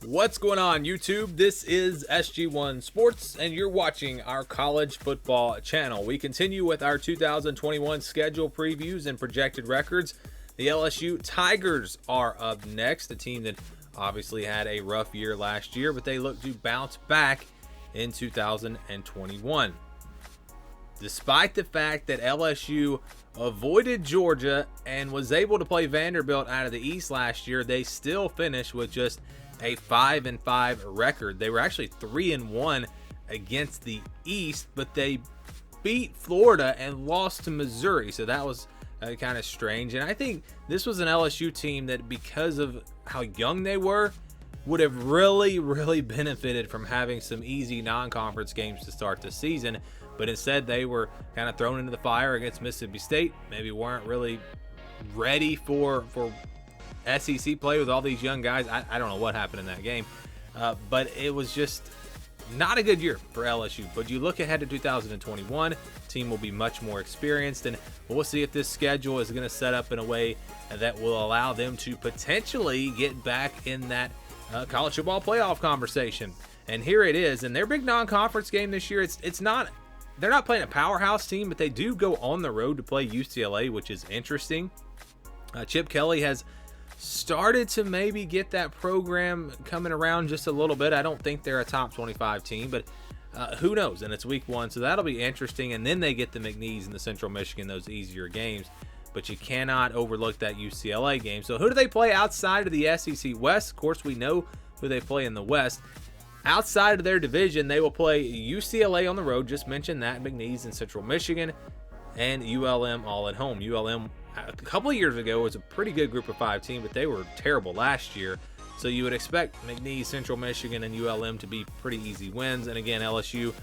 What's going on, YouTube? This is SG1 Sports, and you're watching our college football channel. We continue with our 2021 schedule previews and projected records. The LSU Tigers are up next, a team that obviously had a rough year last year, but they look to bounce back in 2021. Despite the fact that LSU avoided Georgia and was able to play Vanderbilt out of the East last year, they still finished with just a 5-5 record. They were actually 3-1 against the East, but they beat Florida and lost to Missouri, so that was kind of strange. And I think this was an LSU team that, because of how young they were, would have really benefited from having some easy non-conference games to start the season, but instead they were kind of thrown into the fire against Mississippi State. Maybe weren't really ready for SEC play with all these young guys. I don't know what happened in that game, but it was just not a good year for LSU. But you look ahead to 2021, the team will be much more experienced, and we'll see if this schedule is going to set up in a way that will allow them to potentially get back in that college football playoff conversation. And here it is, and their big non-conference game this year, they're not playing a powerhouse team, but they do go on the road to play UCLA, which is interesting. Chip Kelly has started to maybe get that program coming around just a little bit. I don't think they're a top 25 team, but who knows? And it's week 1, so that'll be interesting. And then they get the McNeese and the Central Michigan, those easier games. But you cannot overlook that UCLA game. So who do they play outside of the SEC West? Of course, we know who they play in the West. Outside of their division, they will play UCLA on the road. Just mentioned that. McNeese and Central Michigan, and ULM all at home. ULM a couple of years ago was a pretty good group of 5 team, but they were terrible last year. So you would expect McNeese, Central Michigan, and ULM to be pretty easy wins. And again, LSU,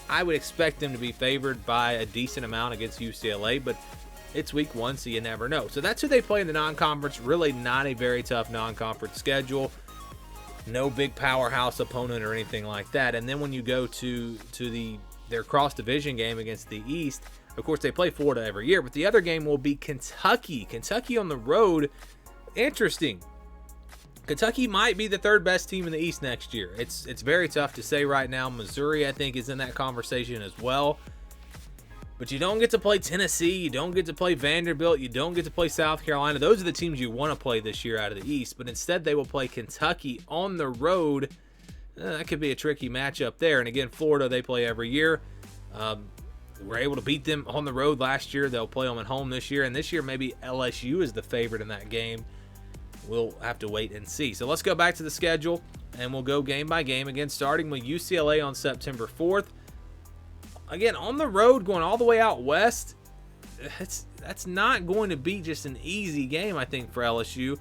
I would expect them to be favored by a decent amount against UCLA, but it's week 1, so you never know. So that's who they play in the non-conference. Really not a very tough non-conference schedule. No big powerhouse opponent or anything like that. And then when you go to their cross-division game against the East, of course, they play Florida every year, but the other game will be Kentucky. Kentucky on the road. Interesting. Kentucky might be the 3rd best team in the East next year. It's very tough to say right now. Missouri, I think, is in that conversation as well. But you don't get to play Tennessee. You don't get to play Vanderbilt. You don't get to play South Carolina. Those are the teams you want to play this year out of the East. But instead, they will play Kentucky on the road. That could be a tricky matchup there. And again, Florida, they play every year. We're able to beat them on the road last year. They'll play them at home this year. And this year, maybe LSU is the favorite in that game. We'll have to wait and see. So let's go back to the schedule, and we'll go game by game. Again, starting with UCLA on September 4th. Again, on the road, going all the way out west, that's not going to be just an easy game, I think, for LSU.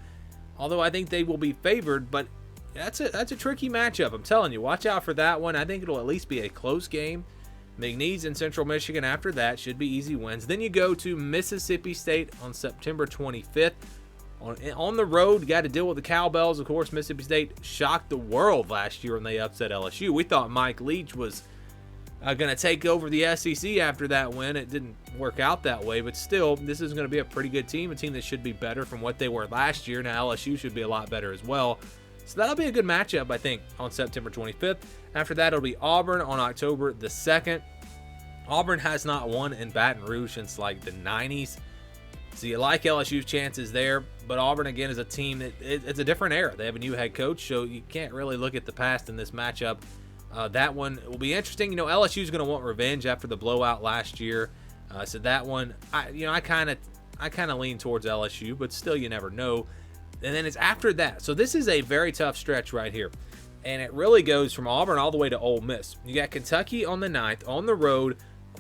Although I think they will be favored, but that's a tricky matchup. I'm telling you, watch out for that one. I think it'll at least be a close game. McNeese and Central Michigan after that should be easy wins. Then you go to Mississippi State on September 25th. On the road, you got to deal with the Cowbells. Of course, Mississippi State shocked the world last year when they upset LSU. We thought Mike Leach was going to take over the SEC after that win. It didn't work out that way, but still, this is going to be a pretty good team, a team that should be better from what they were last year. Now, LSU should be a lot better as well. So that'll be a good matchup, I think, on September 25th. After that, it'll be Auburn on October the 2nd. Auburn has not won in Baton Rouge since like the 90s. So you like LSU's chances there, but Auburn, again, is a team that it's a different era. They have a new head coach, so you can't really look at the past in this matchup. That one will be interesting. You know, LSU's going to want revenge after the blowout last year. So that one, I kind of lean towards LSU, but still, you never know. And then it's after that. So this is a very tough stretch right here. And it really goes from Auburn all the way to Ole Miss. You got Kentucky on the 9th, on the road,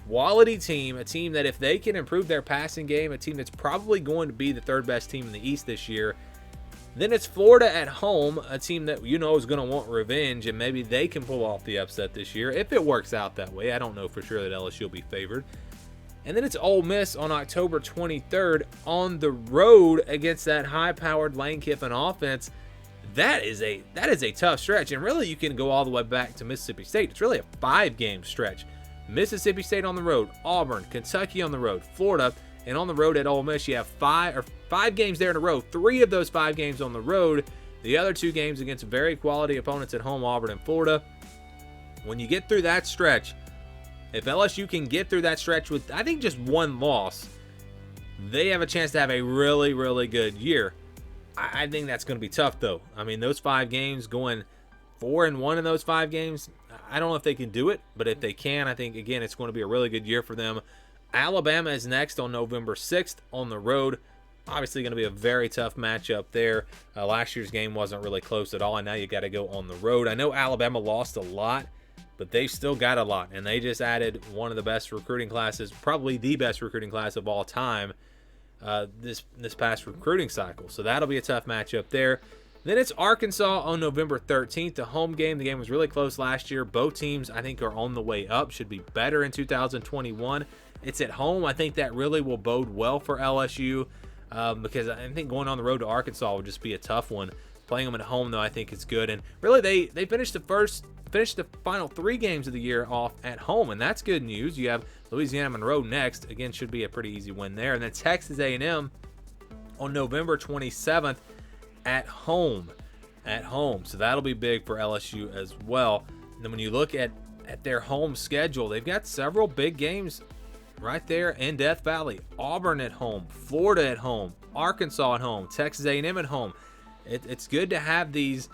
quality team, a team that if they can improve their passing game, a team that's probably going to be the 3rd best team in the East this year. Then it's Florida at home, a team that you know is going to want revenge, and maybe they can pull off the upset this year if it works out that way. I don't know for sure that LSU will be favored. And then it's Ole Miss on October 23rd on the road against that high-powered Lane Kiffin offense. That is a tough stretch, and really you can go all the way back to Mississippi State. It's really a 5-game stretch. Mississippi State on the road, Auburn, Kentucky on the road, Florida, and on the road at Ole Miss, you have five games there in a row. 3 of those 5 games on the road. The other 2 games against very quality opponents at home, Auburn and Florida. When you get through that stretch, if LSU can get through that stretch with, I think, just 1 loss, they have a chance to have a really, really good year. I think that's going to be tough, though. I mean, those 5 games, going 4-1 in those 5 games, I don't know if they can do it, but if they can, I think, again, it's going to be a really good year for them. Alabama is next on November 6th on the road. Obviously going to be a very tough matchup there. Last year's game wasn't really close at all, and now you got to go on the road. I know Alabama lost a lot, but they've still got a lot, and they just added one of the best recruiting classes, probably the best recruiting class of all time this past recruiting cycle. So that'll be a tough matchup there. Then it's Arkansas on November 13th, a home game. The game was really close last year. Both teams, I think, are on the way up, should be better in 2021. It's at home. I think that really will bode well for LSU because I think going on the road to Arkansas would just be a tough one. Playing them at home, though, I think it's good. And really, they finished the final 3 games of the year off at home, and that's good news. You have Louisiana Monroe next. Again, should be a pretty easy win there. And then Texas A&M on November 27th at home. So that'll be big for LSU as well. And then when you look at their home schedule, they've got several big games right there in Death Valley. Auburn at home, Florida at home, Arkansas at home, Texas A&M at home. It's good to have these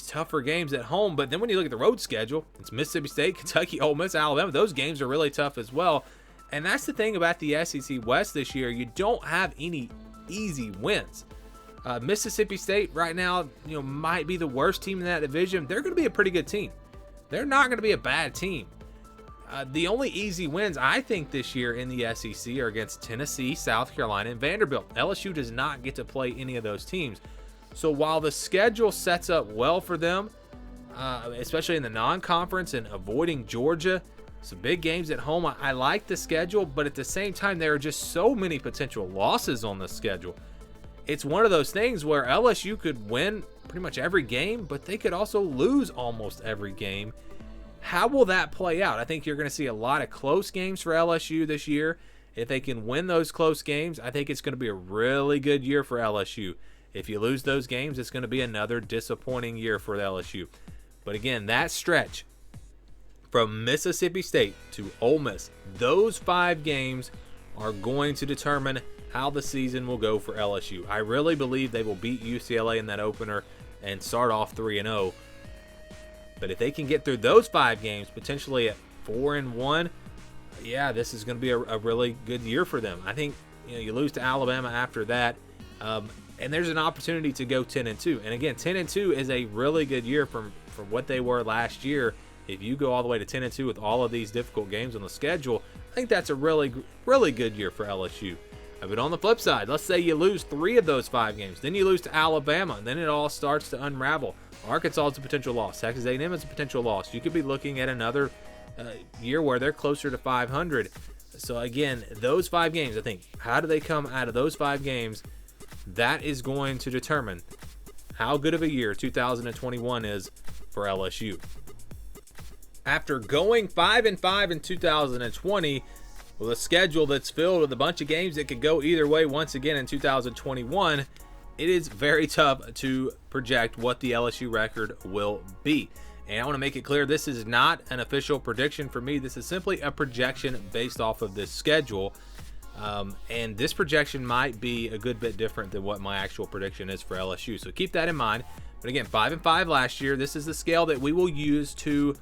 tougher games at home, but then when you look at the road schedule, it's Mississippi State, Kentucky, Ole Miss, Alabama. Those games are really tough as well. And that's the thing about the SEC West this year. You don't have any easy wins. Mississippi State right now, might be the worst team in that division. They're going to be a pretty good team. They're not going to be a bad team. The only easy wins, I think, this year in the SEC are against Tennessee, South Carolina, and Vanderbilt. LSU does not get to play any of those teams. So while the schedule sets up well for them, especially in the non-conference and avoiding Georgia, some big games at home, I like the schedule, but at the same time, there are just so many potential losses on the schedule. It's one of those things where LSU could win pretty much every game, but they could also lose almost every game. How will that play out? I think you're going to see a lot of close games for LSU this year. If they can win those close games, I think it's going to be a really good year for LSU. If you lose those games, it's going to be another disappointing year for LSU. But again, that stretch from Mississippi State to Ole Miss, those 5 games are going to determine how the season will go for LSU. I really believe they will beat UCLA in that opener and start off 3-0. But if they can get through those 5 games, potentially at 4-1, yeah, this is going to be a really good year for them. I think you lose to Alabama after that, and there's an opportunity to go 10-2. And again, 10-2 is a really good year from what they were last year. If you go all the way to 10-2 with all of these difficult games on the schedule, I think that's a really, really good year for LSU. But on the flip side, let's say you lose 3 of those 5 games. Then you lose to Alabama, and then it all starts to unravel. Arkansas is a potential loss. Texas A&M is a potential loss. You could be looking at another year where they're closer to 500. So again, those 5 games, I think, how do they come out of those 5 games? That is going to determine how good of a year 2021 is for LSU. After going 5-5 in 2020, with a schedule that's filled with a bunch of games that could go either way once again in 2021, it is very tough to project what the LSU record will be. And I want to make it clear, this is not an official prediction for me. This is simply a projection based off of this schedule. And this projection might be a good bit different than what my actual prediction is for LSU. So keep that in mind. But again, 5-5 last year. This is the scale that we will use to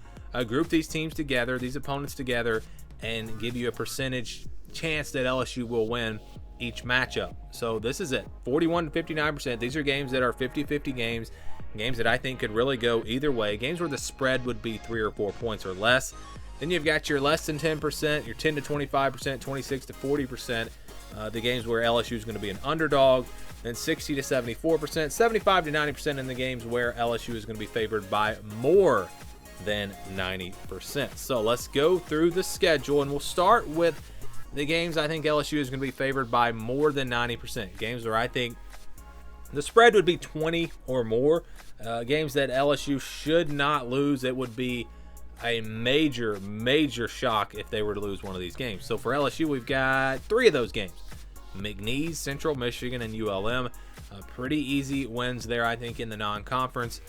group these teams together, these opponents together, and give you a percentage chance that LSU will win each matchup. So this is it, 41 to 59%. These are games that are 50-50 games that I think could really go either way, games where the spread would be 3 or 4 points or less. Then you've got your less than 10%, your 10 to 25%, 26 to 40%, the games where LSU is going to be an underdog, then 60 to 74%, 75 to 90% in the games where LSU is going to be favored by more than 90%. So let's go through the schedule, and we'll start with the games I think LSU is going to be favored by more than 90%. Games where I think the spread would be 20 or more. Games that LSU should not lose. It would be a major shock if they were to lose one of these games. So for LSU, we've got 3 of those games. McNeese, Central Michigan, and ULM. Pretty easy wins there, I think, in the non-conference.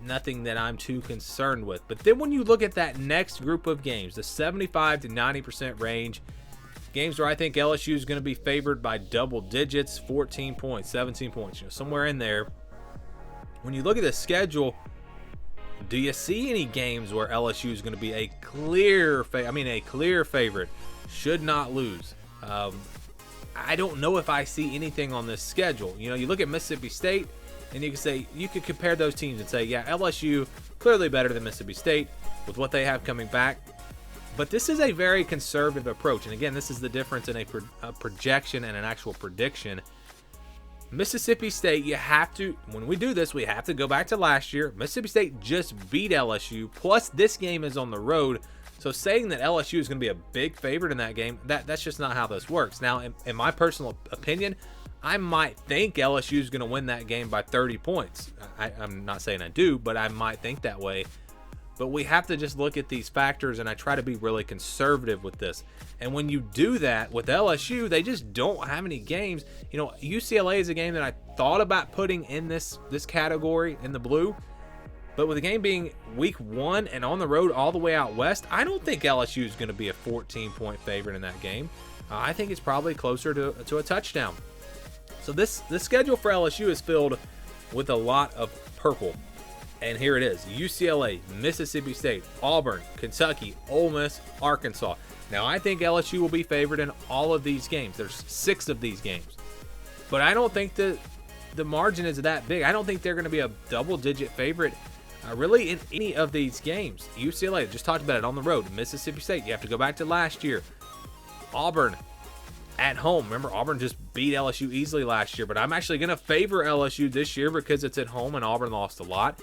Nothing that I'm too concerned with. But then when you look at that next group of games, the 75 to 90% range, games where I think LSU is going to be favored by double digits, 14 points, 17 points, somewhere in there. When you look at the schedule, do you see any games where LSU is going to be a clear favorite, should not lose? I don't know if I see anything on this schedule. You look at Mississippi State, and you could compare those teams and say, yeah, LSU clearly better than Mississippi State with what they have coming back. But this is a very conservative approach. And again, this is the difference in a projection and an actual prediction. Mississippi State, when we do this, we have to go back to last year. Mississippi State just beat LSU, plus this game is on the road. So saying that LSU is going to be a big favorite in that game, that's just not how this works. Now, in my personal opinion, I might think LSU is going to win that game by 30 points. I'm not saying I do, but I might think that way. But we have to just look at these factors, and I try to be really conservative with this. And when you do that with LSU, they just don't have any games. UCLA is a game that I thought about putting in this category in the blue. But with the game being week 1 and on the road all the way out west, I don't think LSU is going to be a 14-point favorite in that game. I think it's probably closer to a touchdown. So this schedule for LSU is filled with a lot of purple. And here it is: UCLA, Mississippi State, Auburn, Kentucky, Ole Miss, Arkansas. Now, I think LSU will be favored in all of these games. There's 6 of these games. But I don't think the margin is that big. I don't think they're going to be a double-digit favorite really in any of these games. UCLA, just talked about it, on the road. Mississippi State, you have to go back to last year. Auburn, at home. Remember, Auburn just beat LSU easily last year, but I'm actually going to favor LSU this year because it's at home and Auburn lost a lot.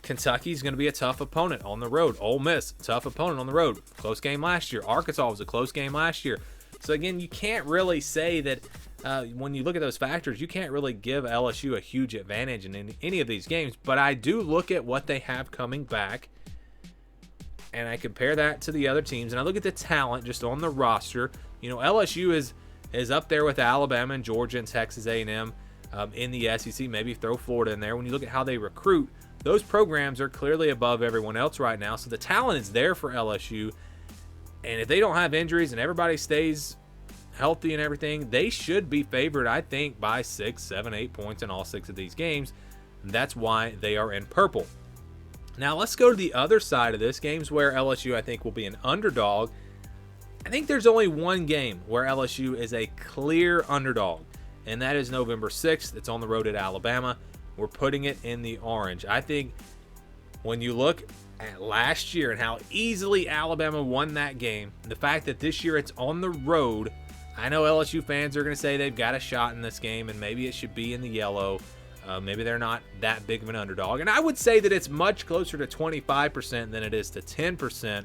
Kentucky's going to be a tough opponent on the road. Ole Miss, tough opponent on the road. Close game last year. Arkansas was a close game last year. So again, you can't really say that when you look at those factors, you can't really give LSU a huge advantage in any of these games. But I do look at what they have coming back, and I compare that to the other teams, and I look at the talent just on the roster. LSU is up there with Alabama and Georgia and Texas A&M in the SEC. Maybe throw Florida in there. When you look at how they recruit, those programs are clearly above everyone else right now. So the talent is there for LSU. And if they don't have injuries and everybody stays healthy and everything, they should be favored, I think, by 6, 7, 8 points in all 6 of these games. That's why they are in purple. Now let's go to the other side of this. Games where LSU, I think, will be an underdog. I think there's only one game where LSU is a clear underdog, and that is November 6th. It's on the road at Alabama. We're putting it in the orange. I think when you look at last year and how easily Alabama won that game, the fact that this year it's on the road, I know LSU fans are going to say they've got a shot in this game and maybe it should be in the yellow. Maybe they're not that big of an underdog. And I would say that it's much closer to 25% than it is to 10%.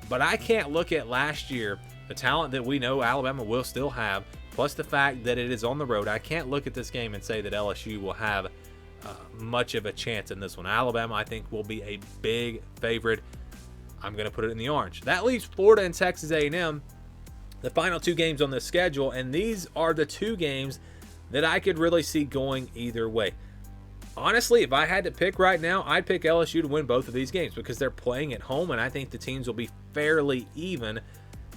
But I can't look at last year, the talent that we know Alabama will still have, plus the fact that it is on the road. I can't look at this game and say that LSU will have much of a chance in this one. Alabama, I think, will be a big favorite. I'm going to put it in the orange. That leaves Florida and Texas A&M, the final 2 games on this schedule, and these are the 2 games that I could really see going either way. Honestly, if I had to pick right now, I'd pick LSU to win both of these games because they're playing at home, and I think the teams will be fairly even.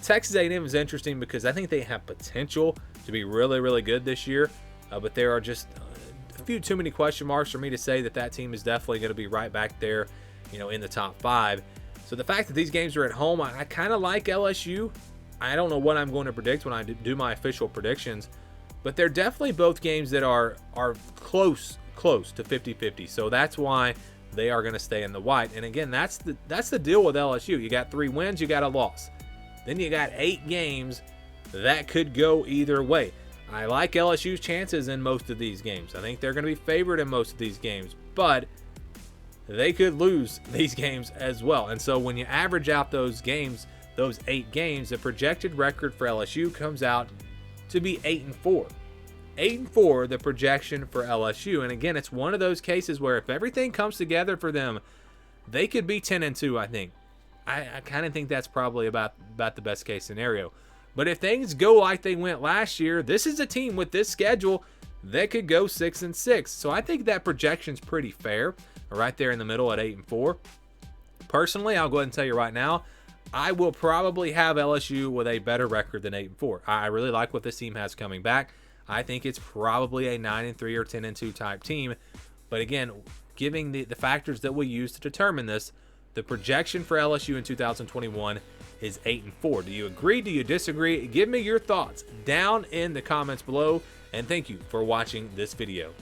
Texas A&M is interesting because I think they have potential to be really, really good this year, but there are just a few too many question marks for me to say that team is definitely going to be right back there, in the top 5. So the fact that these games are at home, I kind of like LSU. I don't know what I'm going to predict when I do my official predictions, but they're definitely both games that are close to 50-50. So that's why they are going to stay in the white. And again, that's the deal with LSU. You got 3 wins, you got a loss. Then you got 8 games that could go either way. I like LSU's chances in most of these games. I think they're going to be favored in most of these games, but they could lose these games as well. And so when you average out those games, those 8 games, the projected record for LSU comes out to be 8-4. 8-4, the projection for LSU. And again, it's one of those cases where if everything comes together for them, they could be 10-2, I think. I kind of think that's probably about the best case scenario. But if things go like they went last year, this is a team with this schedule that could go 6-6. So I think that projection's pretty fair, right there in the middle at 8-4. Personally, I'll go ahead and tell you right now, I will probably have LSU with a better record than 8-4. I really like what this team has coming back. I think it's probably a 9-3 or 10-2 type team. But again, giving the factors that we use to determine this, the projection for LSU in 2021 is 8-4. Do you agree? Do you disagree? Give me your thoughts down in the comments below. And thank you for watching this video.